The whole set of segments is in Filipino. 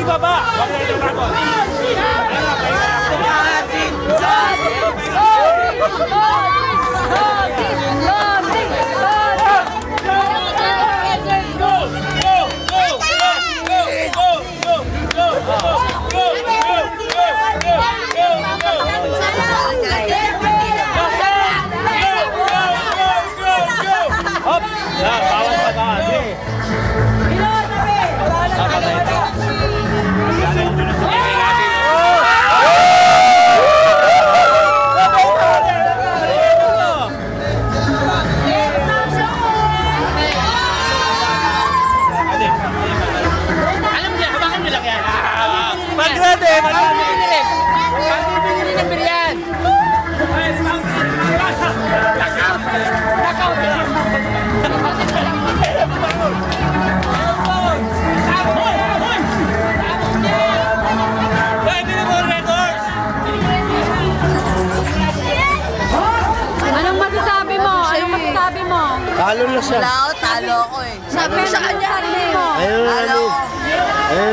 baba! Huwag na itong rakot! Talo na siya. Wala ako, talo ako eh. Sabi sa kanya, sarili mo. Ayun na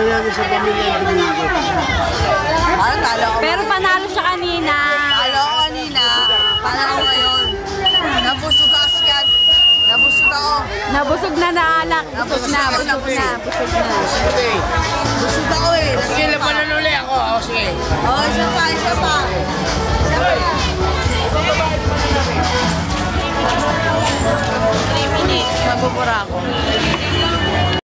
namin sa pamilya ng Domingo. Parang talo ako. Pero panalo siya kanina. Talo ako kanina. Paano ako ngayon? Nabusog ako siya. Nabusog ako. Nabusog na naalak. Busog na. Busog ako eh. Sige, labanan uli ako. O, sige. Oh, isa pa. Isa pa. 3 minutes. Mabubura ako.